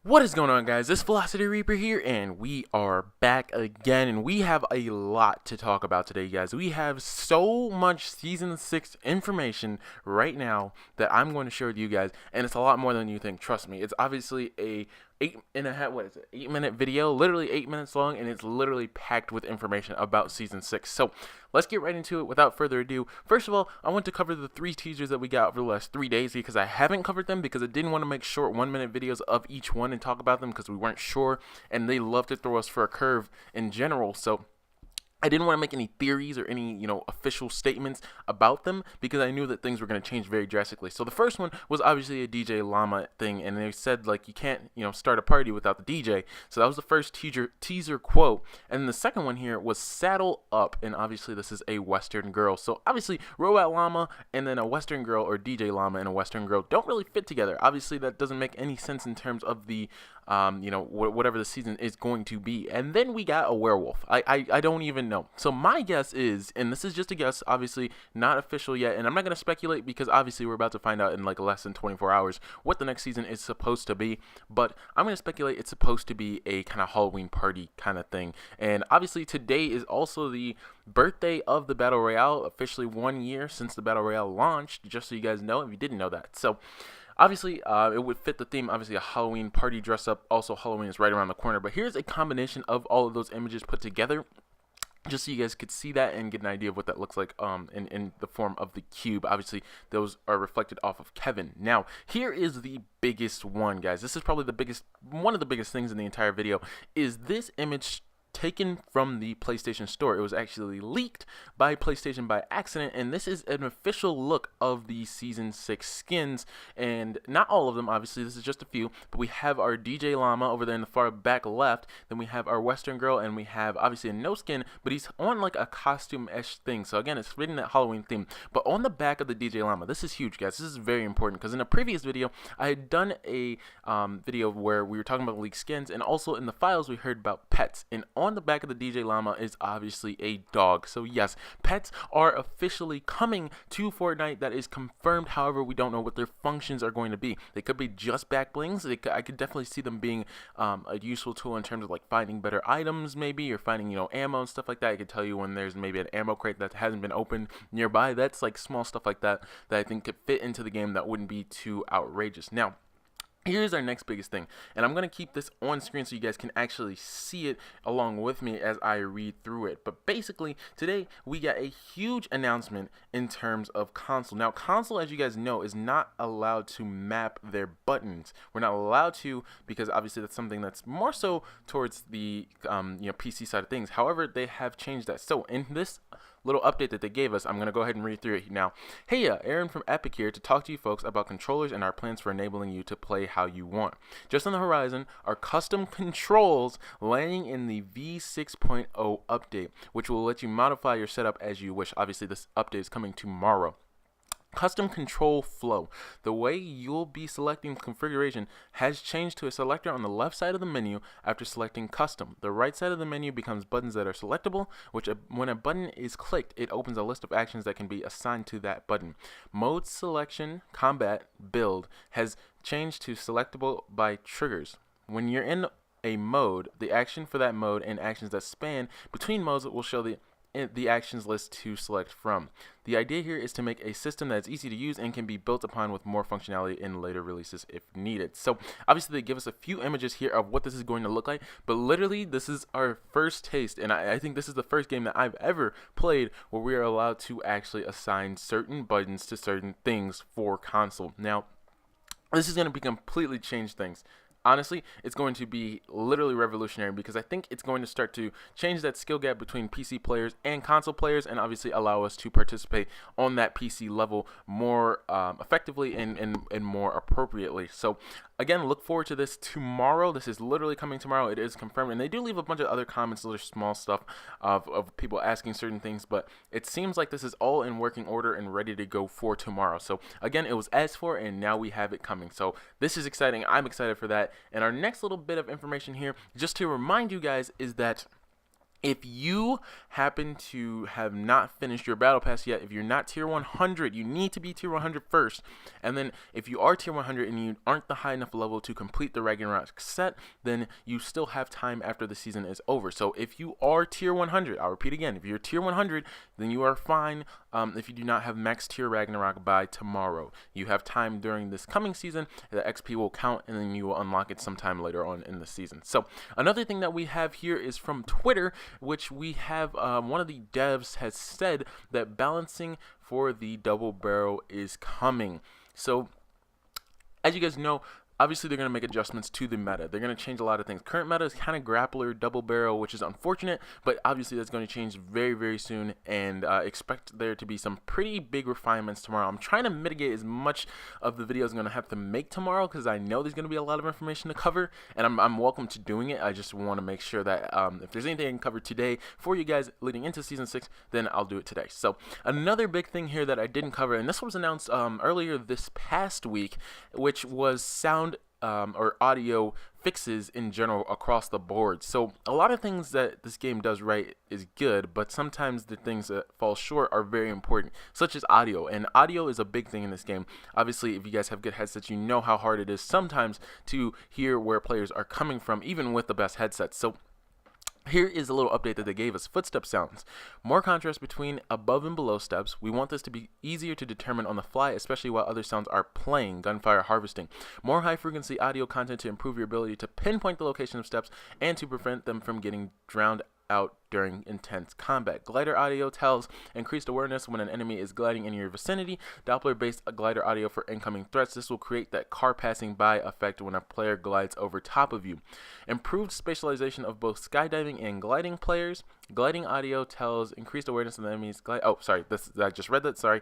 What is going on, guys? This Velocity Reaper here, and we are back again, and we have a lot to talk about today, guys. We have so much Season 6 information right now that I'm going to share with you guys, and it's a lot more than you think. Trust me, it's obviously a 8-minute video, literally 8 minutes long, and it's literally packed with information about Season 6. So let's get right into it without further ado. First of all, I want to cover the 3 teasers that we got over the last 3 days because I haven't covered them because I didn't want to make short 1-minute videos of each one and talk about them because we weren't sure, and they love to throw us for a curve in general. So I didn't want to make any theories or any, official statements about them because I knew that things were going to change very drastically. So the first one was obviously a DJ Llama thing, and they said, like, you can't, start a party without the DJ. So that was the first teaser quote. And then the second one here was saddle up, and obviously this is a Western girl. So obviously Robot Llama and then a Western girl, or DJ Llama and a Western girl, don't really fit together. Obviously that doesn't make any sense in terms of the whatever the season is going to be. And then we got a werewolf. I don't even know. So my guess is, and this is just a guess, obviously not official yet, and I'm not going to speculate because obviously we're about to find out in like less than 24 hours what the next season is supposed to be, but I'm going to speculate it's supposed to be a kind of Halloween party kind of thing. And obviously today is also the birthday of the Battle Royale, officially 1 year since the Battle Royale launched, just so you guys know if you didn't know that. So obviously, it would fit the theme, obviously a Halloween party dress up. Also, Halloween is right around the corner. But here's a combination of all of those images put together, just so you guys could see that and get an idea of what that looks like in the form of the cube. Obviously, those are reflected off of Kevin. Now, here is the biggest one, guys. This is probably one of the biggest things in the entire video, is this image taken from the PlayStation Store. It was actually leaked by PlayStation by accident, and this is an official look of the Season 6 skins, and not all of them, obviously, this is just a few, but we have our DJ Llama over there in the far back left, then we have our Western girl, and we have, obviously, a no skin, but he's on like a costume-ish thing, so again, it's fitting that Halloween theme. But on the back of the DJ Llama, this is huge, guys, this is very important, because in a previous video, I had done a video where we were talking about leaked skins, and also in the files, we heard about pets, and on the back of the DJ Llama is obviously a dog. So yes, pets are officially coming to Fortnite. That is confirmed. However, we don't know what their functions are going to be. They could be just back blings. I could definitely see them being a useful tool in terms of like finding better items, maybe, or finding ammo and stuff like that. I could tell you when there's maybe an ammo crate that hasn't been opened nearby. That's like small stuff like that that I think could fit into the game that wouldn't be too outrageous. Now, here's our next biggest thing, and I'm going to keep this on screen so you guys can actually see it along with me as I read through it. But basically, today we got a huge announcement in terms of console. Now, console, as you guys know, is not allowed to map their buttons. We're not allowed to because obviously that's something that's more so towards the PC side of things. However, they have changed that. So in this little update that they gave us, I'm going to go ahead and read through it now. Hey, Aaron from Epic here to talk to you folks about controllers and our plans for enabling you to play how you want. Just on the horizon are custom controls landing in the V6.0 update, which will let you modify your setup as you wish. Obviously, this update is coming tomorrow. Custom control flow. The way you'll be selecting configuration has changed to a selector on the left side of the menu after selecting custom. The right side of the menu becomes buttons that are selectable, which when a button is clicked, it opens a list of actions that can be assigned to that button. Mode selection, combat, build has changed to selectable by triggers. When you're in a mode, the action for that mode and actions that span between modes will show the actions list to select from. The idea here is to make a system that's easy to use and can be built upon with more functionality in later releases if needed. So obviously they give us a few images here of what this is going to look like, but literally this is our first taste, and I think this is the first game that I've ever played where we are allowed to actually assign certain buttons to certain things for console. Now, this is going to be completely change things. Honestly, it's going to be literally revolutionary because I think it's going to start to change that skill gap between PC players and console players, and obviously allow us to participate on that PC level more effectively and more appropriately. So again, look forward to this tomorrow. This is literally coming tomorrow. It is confirmed, and they do leave a bunch of other comments. Those are small stuff of people asking certain things, but it seems like this is all in working order and ready to go for tomorrow. So again, it was asked for, and now we have it coming. So this is exciting. I'm excited for that. And our next little bit of information here, just to remind you guys, is that If you happen to have not finished your battle pass yet, if you're not tier 100, you need to be tier 100 first. And then if you are tier 100 and you aren't the high enough level to complete the Ragnarok set, then you still have time after the season is over. So if you are tier 100, I'll repeat again, if you're tier 100, then you are fine. If you do not have max tier Ragnarok by tomorrow, you have time during this coming season. The XP will count, and then you will unlock it sometime later on in the season. So another thing that we have here is from Twitter, which we have one of the devs has said that balancing for the double barrel is coming. So as you guys know, obviously they're going to make adjustments to the meta. They're going to change a lot of things. Current meta is kind of grappler, double barrel, which is unfortunate, but obviously that's going to change very, very soon, and expect there to be some pretty big refinements tomorrow. I'm trying to mitigate as much of the videos I'm going to have to make tomorrow, because I know there's going to be a lot of information to cover, and I'm welcome to doing it. I just want to make sure that if there's anything I can cover today for you guys leading into Season 6, then I'll do it today. So another big thing here that I didn't cover, and this was announced earlier this past week, which was sound or audio fixes in general across the board. So a lot of things that this game does right is good, but sometimes the things that fall short are very important, such as audio. And audio is a big thing in this game. Obviously, if you guys have good headsets, you know how hard it is sometimes to hear where players are coming from, even with the best headsets. So here is a little update that they gave us. Footstep sounds. More contrast between above and below steps. We want this to be easier to determine on the fly, especially while other sounds are playing. Gunfire harvesting. More high frequency audio content to improve your ability to pinpoint the location of steps and to prevent them from getting drowned out during intense combat. Glider audio tells increased awareness when an enemy is gliding in your vicinity. Doppler-based glider audio for incoming threats. This will create that car passing by effect when a player glides over top of you. Improved spatialization of both skydiving and gliding players. Gliding audio tells increased awareness of the enemy's glide. Oh, sorry, I just read that. Sorry.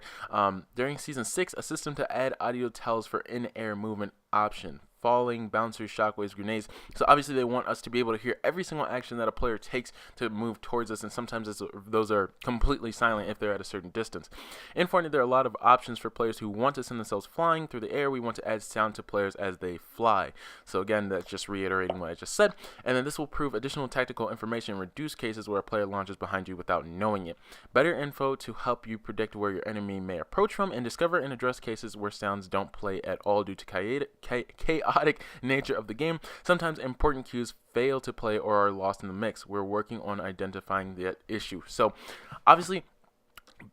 During Season 6, a system to add audio tells for in-air movement option. Falling, bouncers, shockwaves, grenades. So obviously they want us to be able to hear every single action that a player takes to move towards us, and sometimes those are completely silent if they're at a certain distance. In Fortnite, there are a lot of options for players who want to send themselves flying through the air. We want to add sound to players as they fly. So again, that's just reiterating what I just said. And then this will prove additional tactical information and reduce cases where a player launches behind you without knowing it. Better info to help you predict where your enemy may approach from, and discover and address cases where sounds don't play at all due to chaotic nature of the game. Sometimes important cues fail to play or are lost in the mix. We're working on identifying that issue. So obviously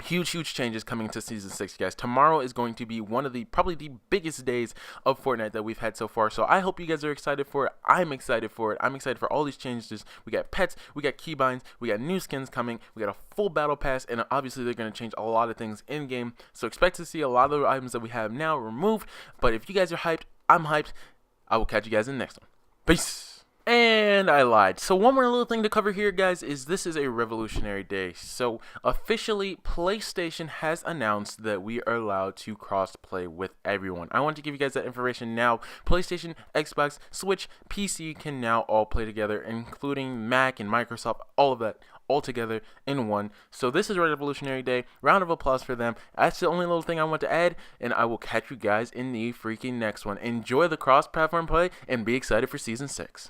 huge changes coming to Season 6, guys. Tomorrow is going to be one of the probably the biggest days of Fortnite that we've had so far. So I hope you guys are excited for it. I'm excited for it. I'm excited for all these changes. We got pets, we got keybinds, we got new skins coming, we got a full battle pass, and obviously they're going to change a lot of things in game. So expect to see a lot of the items that we have now removed. But if you guys are hyped, I'm hyped. I will catch you guys in the next one. Peace. And I lied. So one more little thing to cover here, guys, is this is a revolutionary day. So officially, PlayStation has announced that we are allowed to cross-play with everyone. I want to give you guys that information now. PlayStation, Xbox, Switch, PC can now all play together, including Mac and Microsoft, all of that, all together in one. So this is a revolutionary day. Round of applause for them. That's the only little thing I want to add, and I will catch you guys in the freaking next one. Enjoy the cross-platform play and be excited for Season 6.